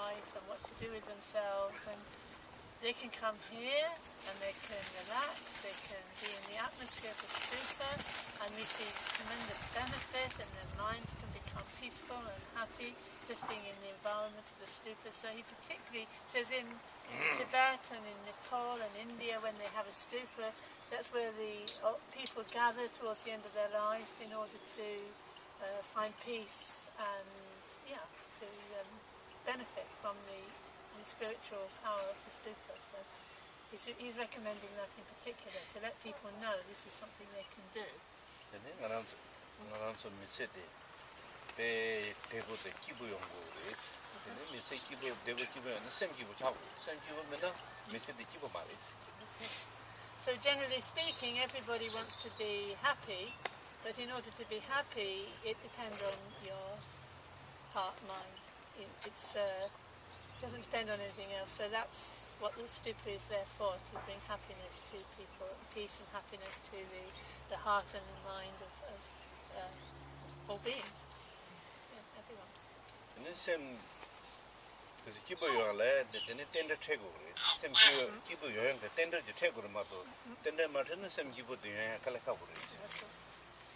life and what to do with themselves, and they can come here and they can relax, they can be in the atmosphere of the stupa, and we see tremendous benefit, and their minds can become peaceful and happy just being in the environment of the stupa. So he particularly says in Tibet and in Nepal and India, when they have a stupa, that's where the people gather towards the end of their life in order to find peace and to benefit from the spiritual power of the stupa. So he's recommending that in particular, to let people know this is something they can do. So generally speaking, everybody wants to be happy, but in order to be happy, it depends on your heart, mind. It doesn't depend on anything else. So that's what the stupa is there for, to bring happiness to people, peace and happiness to the heart and the mind of all beings, everyone.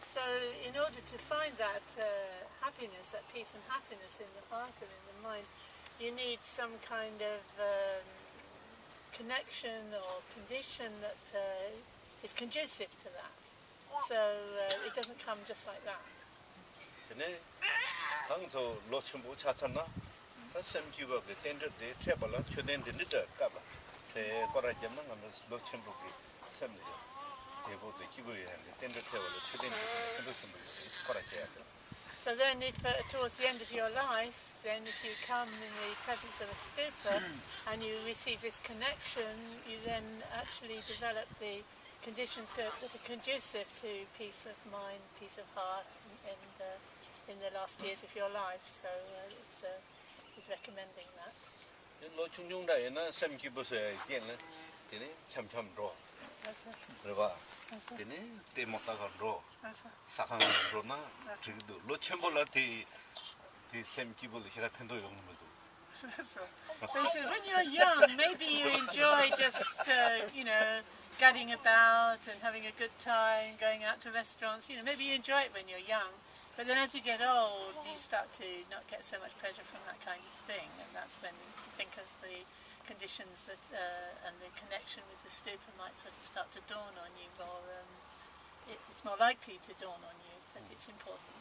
So in order to find that happiness, that peace and happiness in the heart and in the mind, you need some kind of connection or condition that is conducive to that. So it doesn't come just like that. So then if towards the end of your life, then if you come in the presence of a stupa and you receive this connection, you then actually develop the conditions that are conducive to peace of mind, peace of heart, and in the last years of your life. So he's recommending that. So he says, when you're young, maybe you enjoy just, gadding about and having a good time, going out to restaurants. Maybe you enjoy it when you're young, but then as you get old, you start to not get so much pleasure from that kind of thing, and that's when you think of the conditions that and the connection with the stupa might sort of start to dawn on you, or it's more likely to dawn on you that it's important.